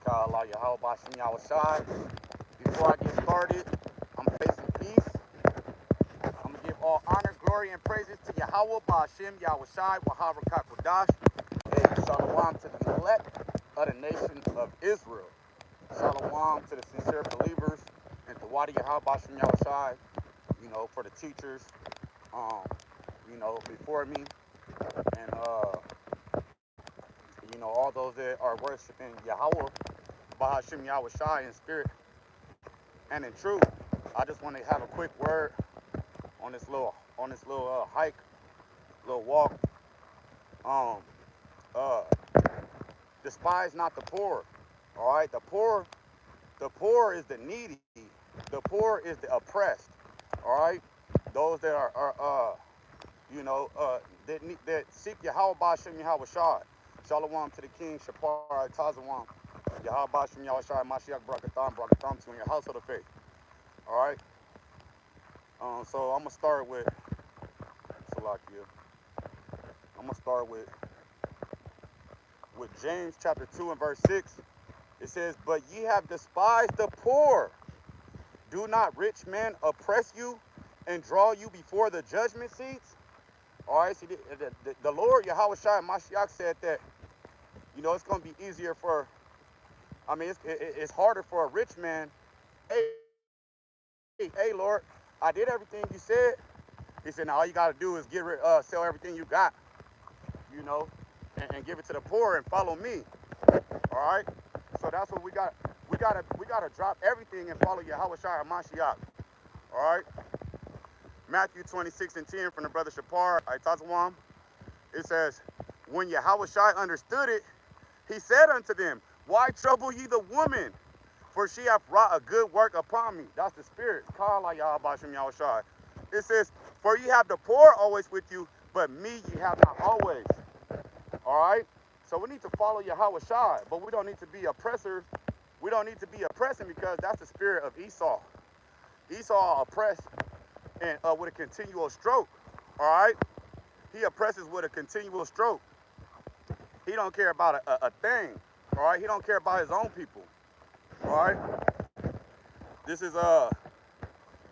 Inshallah, Yahweh Bashim Yahushai. Before I get started, I'm facing peace. I'm going to give all honor, glory, and praises to Yahweh Bashim Yahushai, Waharakak Wadash. Hey, Shalom to the elect of the nation of Israel. Shalom to the sincere believers and to Wadi Yahweh Bashim Yahushai, for the teachers, before me, and, all those that are worshiping Yahweh Bahashim Yahushai in spirit and in truth. I just want to have a quick word on this little hike, little walk. Um, uh, Despise not the poor. All right, the poor is the needy. The poor is the oppressed. All right, those that that seek Yahweh Bahashim Yahushai. Shalom to the King, Shapar, Tazawam, Yahweh Bahashim Yahushai, Mashiach, Brakatham to in your household of faith. All right. So I'm gonna start with Salakia. I'm gonna start with James chapter 2 and verse 6. It says, "But ye have despised the poor. Do not rich men oppress you and draw you before the judgment seats?" All right. See, the Lord Yahweh Shai Mashiach said that it's gonna be easier for. I mean, it's harder for a rich man. Hey, Lord, I did everything you said. He said, now all you got to do is sell everything you got, and give it to the poor and follow me. All right. So that's what we got. We gotta drop everything and follow Yahweh Shai Mashiach. All right. Matthew 26 and 10 from the brother Shapar, Itazawam. It says, when Yahweh Shai understood it, he said unto them, why trouble ye the woman? For she hath wrought a good work upon me. That's the spirit. It says, for ye have the poor always with you, but me ye have not always. All right? So we need to follow Yahweh Shai, but we don't need to be oppressors. We don't need to be oppressing because that's the spirit of Esau. Esau oppressed and with a continual stroke. All right? He oppresses with a continual stroke. He don't care about a thing. All right? He don't care about his own people. All right? This is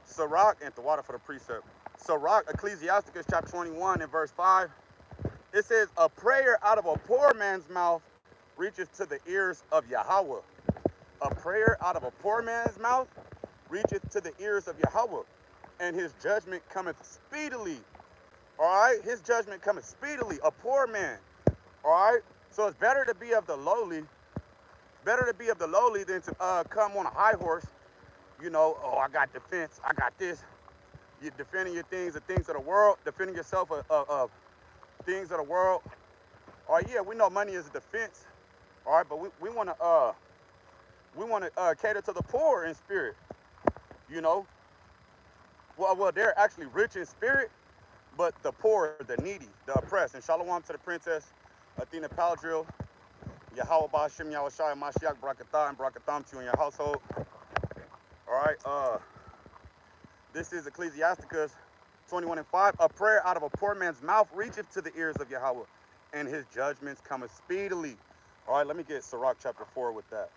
Sirach and the water for the precept. Sirach, Ecclesiasticus chapter 21 and verse 5. It says, a prayer out of a poor man's mouth reaches to the ears of Yahweh. A prayer out of a poor man's mouth reaches to the ears of Yahweh. And his judgment cometh speedily. All right? His judgment cometh speedily. A poor man. All right? So it's better to be of the lowly. Better to be of the lowly than to come on a high horse. I got defense. I got this. You're defending your things, the things of the world. Defending yourself of things of the world. All right, yeah, we know money is a defense. All right, but we want to cater to the poor in spirit. Well, they're actually rich in spirit, but the poor, the needy, the oppressed. And shalom to the princess Athena Paldril, Yahweh Ba'Shem Yahushai Mashiach Brakathah and Brakatham to you in your household. All right, this is Ecclesiasticus 21 and 5. A prayer out of a poor man's mouth reacheth to the ears of Yahweh, and his judgments cometh speedily. All right, let me get Sirach chapter 4 with that.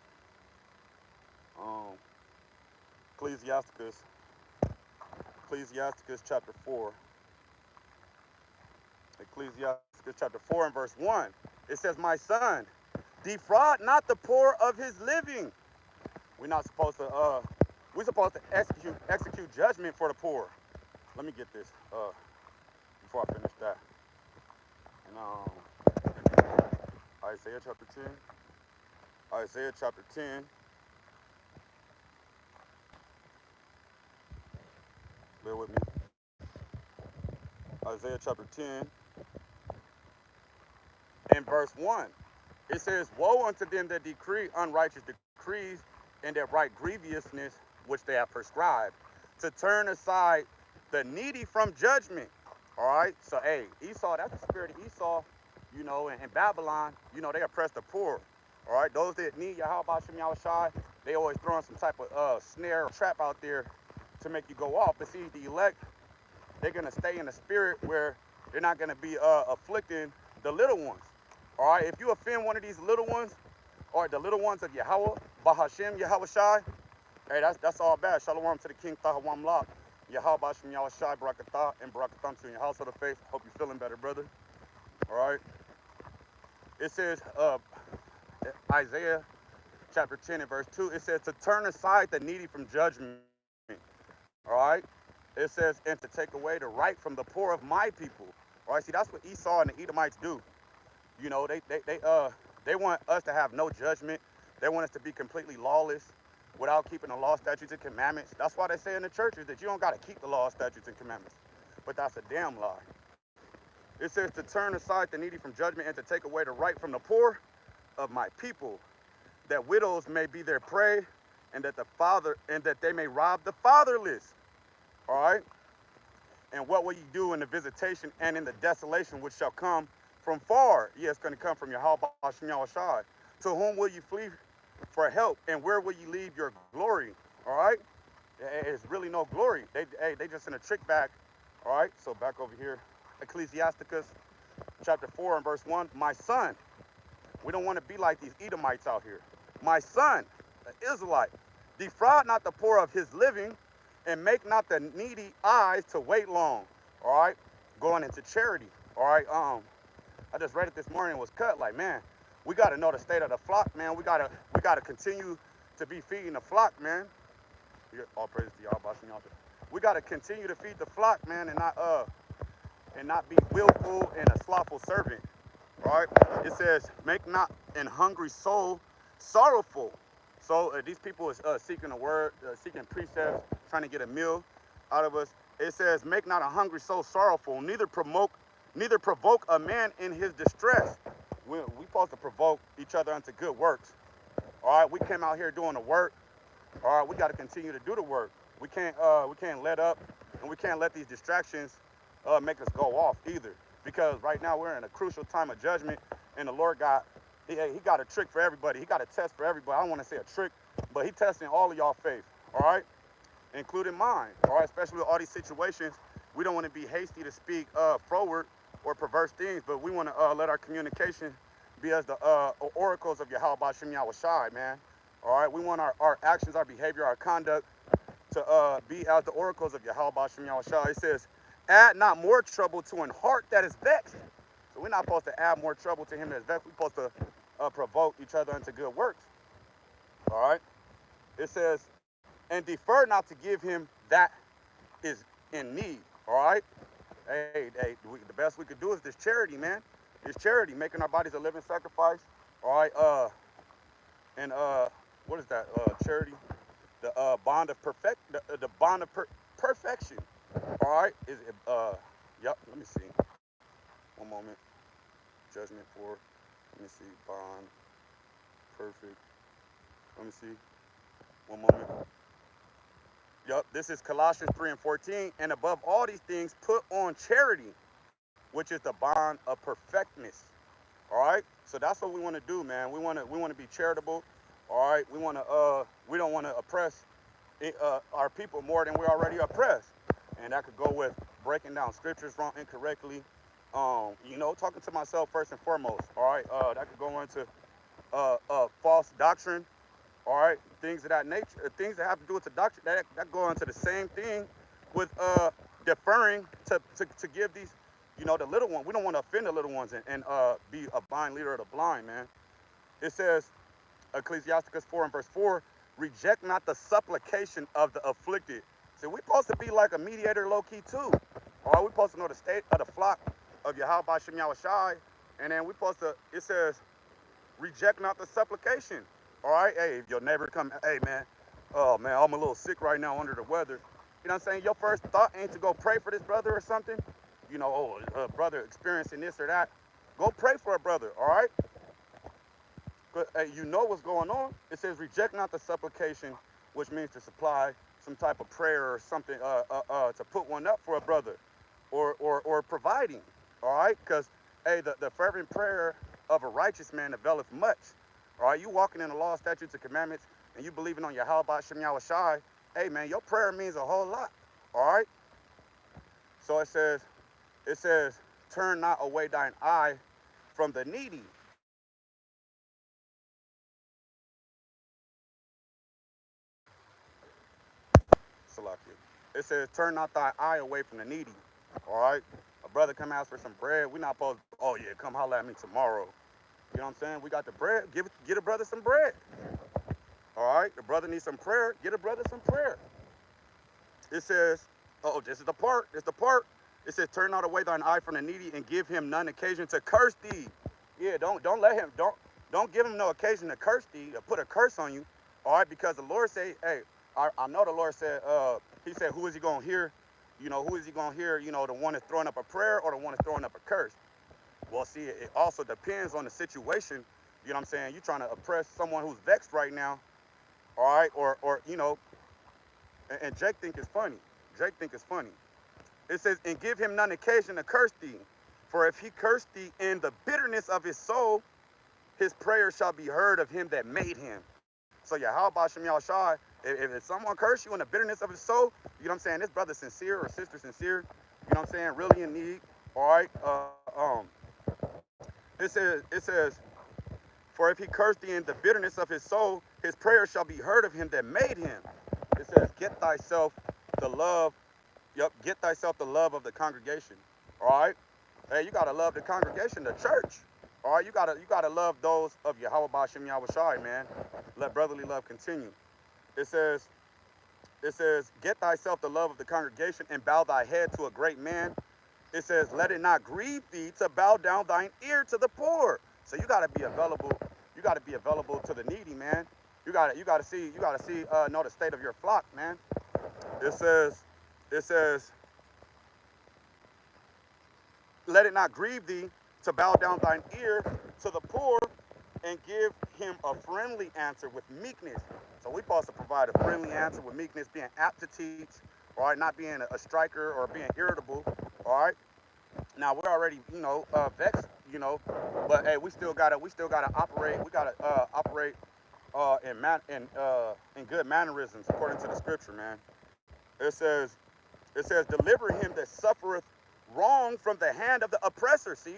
Ecclesiasticus chapter 4. Ecclesiasticus chapter 4 and verse 1. It says, my son, defraud not the poor of his living. We're not supposed to, we're supposed to execute judgment for the poor. Let me get this before I finish that. And Isaiah chapter 10. Isaiah chapter 10. Bear with me. Isaiah chapter 10 and verse 1. It says, woe unto them that decree unrighteous decrees and that write grievousness which they have prescribed, to turn aside the needy from judgment. All right? So, hey, Esau, that's the spirit of Esau, in Babylon, they oppress the poor. All right? Those that need Yahweh Ba'Shem Yahushai, they always throwing some type of snare or trap out there to make you go off. But see, the elect, they're going to stay in the spirit where they're not going to be afflicting the little ones. All right? If you offend one of these little ones, or the little ones of Yahweh, Bahashem Yahweh Shai. Hey, that's all bad. Shalom to the King Thahawam Lak. Yahweh Bashem Yahweh Shai, Barakatah, and Barakatam to your household of faith. Hope you're feeling better, brother. All right. It says, Isaiah chapter 10 and verse 2, it says to turn aside the needy from judgment. All right. It says, and to take away the right from the poor of my people. All right. See, that's what Esau and the Edomites do. You know, they want us to have no judgment. They want us to be completely lawless without keeping the law, statutes, and commandments. That's why they say in the churches that you don't got to keep the law, statutes, and commandments. But that's a damn lie. It says to turn aside the needy from judgment and to take away the right from the poor of my people, that widows may be their prey, and that they may rob the fatherless. All right. And what will you do in the visitation and in the desolation which shall come from far? Yeah, it's going to come from Yahweh Bashem Yahweh Shai. To whom will you flee for help, and where will you leave your glory? All right. It's really no glory. They just in a trick bag. All right. So back over here, Ecclesiasticus chapter 4 and verse 1. My son, we don't want to be like these Edomites out here. My son, the Israelite, defraud not the poor of his living, and make not the needy eyes to wait long. All right, going into charity. All right, I just read it this morning. It was cut. Like, man, we got to know the state of the flock, man. We gotta continue to be feeding the flock, man. All praise to y'all, Bashem Yahweh. We got to continue to feed the flock, man, and not be willful and a slothful servant. All right, it says, make not an hungry soul sorrowful. So these people is seeking a word, seeking precepts, trying to get a meal out of us. It says, make not a hungry soul sorrowful, neither provoke a man in his distress. We supposed to provoke each other unto good works. All right, we came out here doing the work. All right, we got to continue to do the work. We can't let up, and we can't let these distractions make us go off either. Because right now we're in a crucial time of judgment, and the Lord he got a trick for everybody. He got a test for everybody. I don't want to say a trick, but he testing all of y'all faith, all right, including mine, all right. Especially with all these situations, we don't want to be hasty to speak forward or perverse things, but we want to let our communication be as the oracles of Yahweh Bashem Yahweh Shai, man. All right, we want our actions, our behavior, our conduct to be as the oracles of Yahweh Bashem Yahweh Shai. It says, add not more trouble to an heart that is vexed. So we're not supposed to add more trouble to him that is vexed. We're supposed to provoke each other into good works. All right. It says, and defer not to give him that is in need. All right. The best we could do is this charity, man. This charity, making our bodies a living sacrifice. All right. What is that? Charity. The bond of the bond of perfection. All right. Is it? Yep. Let me see. One moment. Judgment for. Let me see. Bond. Perfect. Let me see. One moment. Yep. This is Colossians 3 and 14. And above all these things, put on charity, which is the bond of perfectness. All right. So that's what we want to do, man. We want to be charitable. All right. We don't want to oppress our people more than we already oppressed. And that could go with breaking down scriptures wrong, incorrectly. Talking to myself first and foremost. All right. That could go into false doctrine. All right. Things of that nature. Things that have to do with the doctrine. That go into the same thing with deferring to give these, the little one. We don't want to offend the little ones and be a blind leader of the blind, man. It says, Ecclesiasticus 4 and verse 4, reject not the supplication of the afflicted. See, we're supposed to be like a mediator low-key too. All right, we're supposed to know the state of the flock of Yahweh Bashem Yahweh Shai. And then it says, reject not the supplication. All right, hey, if your neighbor come, hey, man, oh, man, I'm a little sick right now under the weather. You know what I'm saying? Your first thought ain't to go pray for this brother or something. Brother experiencing this or that. Go pray for a brother, all right? But you know what's going on. It says, reject not the supplication, which means to supply some type of prayer or something, to put one up for a brother or providing, all right? Because, hey, the fervent prayer of a righteous man availeth much, all right? You walking in the law, statutes, and commandments, and you believing on Yahweh Bashem Yahweh Shai, hey, man, your prayer means a whole lot, all right? So it says, turn not away thine eye from the needy, Salakia. It says, turn not thy eye away from the needy. All right? A brother come ask for some bread. We not supposed to, oh yeah, come holler at me tomorrow. You know what I'm saying? We got the bread. Get a brother some bread. All right? The brother needs some prayer. Get a brother some prayer. It says, oh, this is the part. This is the part. It says, turn not away thine eye from the needy and give him none occasion to curse thee. Yeah, don't let him, don't give him no occasion to curse thee, to put a curse on you. All right, because the Lord say, hey, I know the Lord said, he said, who is he gonna hear? You know, who is he gonna hear? You know, the one that's throwing up a prayer or the one that's throwing up a curse? Well, see, it also depends on the situation. You know what I'm saying? You're trying to oppress someone who's vexed right now, all right? Or you know, and Jake think it's funny. Jake think it's funny. It says, and give him none occasion to curse thee. For if he curse thee in the bitterness of his soul, his prayer shall be heard of him that made him. So yeah, how about Shem Shai? If someone curse you in the bitterness of his soul, you know what I'm saying? This brother sincere or sister sincere, you know what I'm saying? Really in need. All right. It says, for if he cursed thee in the bitterness of his soul, his prayer shall be heard of him that made him. It says, get thyself the love. Yep, get thyself the love of the congregation. All right. Hey, you gotta love the congregation, the church. All right, you gotta love those of Yahweh Ba'Shem Yahweh Shai, man. Let brotherly love continue. It says, get thyself the love of the congregation and bow thy head to a great man. It says, let it not grieve thee to bow down thine ear to the poor. So you gotta be available. You gotta be available to the needy, man. You gotta see, know the state of your flock, man. It says, it says, let it not grieve thee to bow down thine ear to the poor and give him a friendly answer with meekness. So we're supposed to provide a friendly answer with meekness, being apt to teach, all right, not being a striker or being irritable, all right. Now we're already, vexed, but hey, we still gotta operate. We gotta operate in good mannerisms according to the scripture, man. It says, deliver him that suffereth wrong from the hand of the oppressor. See,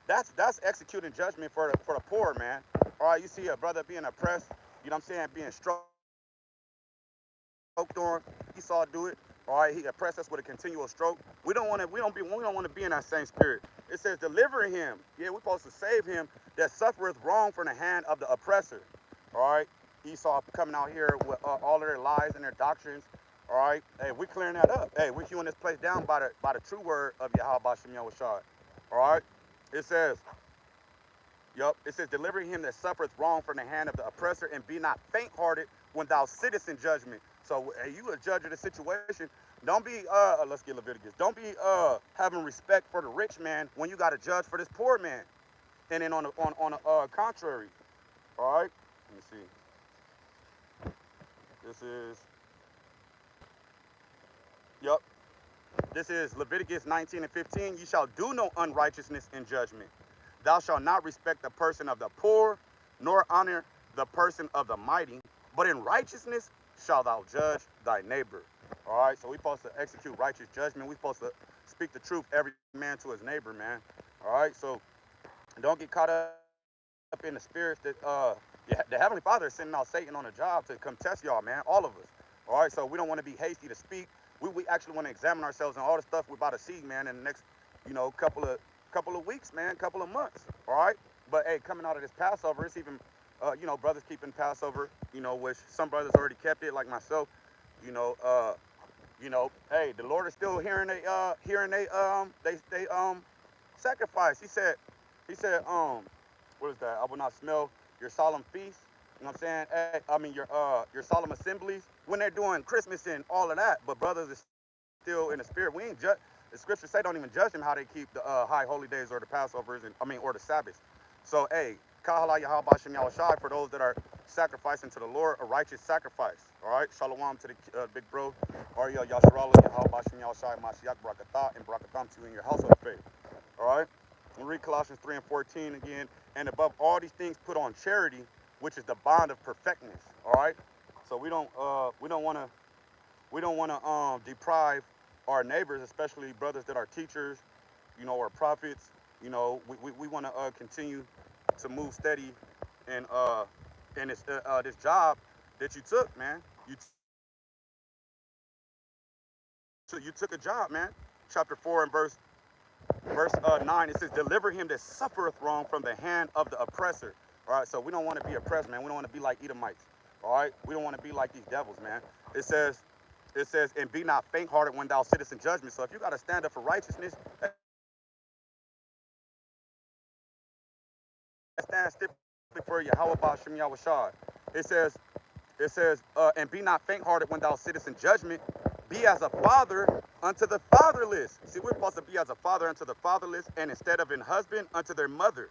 that's executing judgment for the poor, man. All right, you see a brother being oppressed, you know what I'm saying, being stroked on. Esau do it. All right, he oppressed us with a continual stroke. We don't want to be in that same spirit. It says, deliver him. Yeah, we're supposed to save him that suffereth wrong from the hand of the oppressor. All right, Esau coming out here with all of their lies and their doctrines. All right, hey, we're clearing that up. Hey, we're hewing this place down by the true word of Yahweh Bashem Yahushua. All right, it says, it says, deliver him that suffereth wrong from the hand of the oppressor, and be not faint-hearted when thou sittest in judgment. So, hey, you a judge of the situation. Don't be, let's get Leviticus. Don't be having respect for the rich man when you got to judge for this poor man. And then on the contrary, all right. Let me see. This is, yep. This is Leviticus 19 and 15. Ye shall do no unrighteousness in judgment. Thou shalt not respect the person of the poor, nor honor the person of the mighty, but in righteousness shalt thou judge thy neighbor. All right, so we're supposed to execute righteous judgment. We're supposed to speak the truth, every man to his neighbor, man. All right, so don't get caught up in the spirits that the Heavenly Father is sending out Satan on a job to come test y'all, man, all of us. All right, so we don't want to be hasty to speak. We actually want to examine ourselves and all the stuff we're about to see, man, in the next, couple of weeks, man, couple of months. All right, but hey, coming out of this Passover, it's even, brothers keeping Passover, which some brothers already kept it, like myself. You know, uh, hey, the Lord is still hearing they sacrifice. He said, what is that? I will not smell your solemn feast. You know what I'm saying? Hey, I mean your solemn assemblies when they're doing Christmas and all of that. But brothers is still in the spirit. We ain't judge. The scriptures say don't even judge them how they keep the high holy days or the Passovers or the Sabbaths. So hey, Kahala Yahabashim Yahushai for those that are sacrificing to the Lord a righteous sacrifice. All right, Shalom to the big bro, Ariel Yasharala Yahabashim Yahushai Mashiach Brakatah and Brakatam to you in your household faith. All right. And read Colossians 3 and 14 again. And above all these things, put on charity, which is the bond of perfectness. All right. So we don't want to deprive our neighbors, especially brothers that are teachers, or prophets. We want to continue to move steady and this job that you took, man. You you took a job, man. Chapter 4 and verse 9, it says, deliver him that suffereth wrong from the hand of the oppressor. All right, so we don't want to be oppressed, man. We don't want to be like Edomites. All right, we don't want to be like these devils, man. It says, and be not faint-hearted when thou sittest in judgment. So if you got to stand up for righteousness, stand stiffly for Yahweh Ba'ashem Yahushua. It says, and be not faint-hearted when thou sittest in judgment. Be as a father unto the fatherless. See, we're supposed to be as a father unto the fatherless, and instead of an husband unto their mother,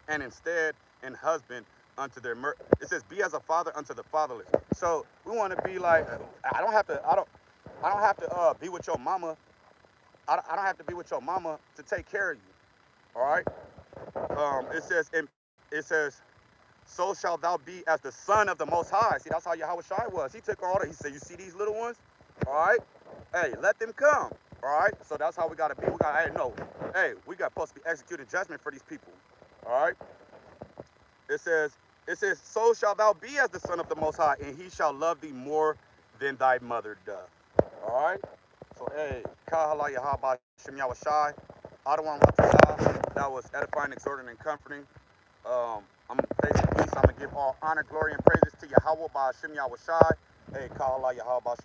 and instead an husband unto their mother. It says, be as a father unto the fatherless. So we want to be like, I don't have to be with your mama. I don't have to be with your mama to take care of you. All right. It says, so shalt thou be as the son of the Most High. See, that's how Yahweh Shai was. He took all that. He said, you see these little ones? All right? Hey, let them come. All right? So that's how we got to be. We got to, hey, no. Hey, we got supposed to be executing judgment for these people. All right? It says, so shalt thou be as the son of the Most High, and he shall love thee more than thy mother doth. All right? So, hey, Kahala Yahaba Shem Yahushai, Adawan Watazah, that was edifying, exhorting, and comforting. I'm going to face peace. I'm going to give all honor, glory, and praises to Yahweh Ba'ashem Yahushai. Hey, Kahala Yahaba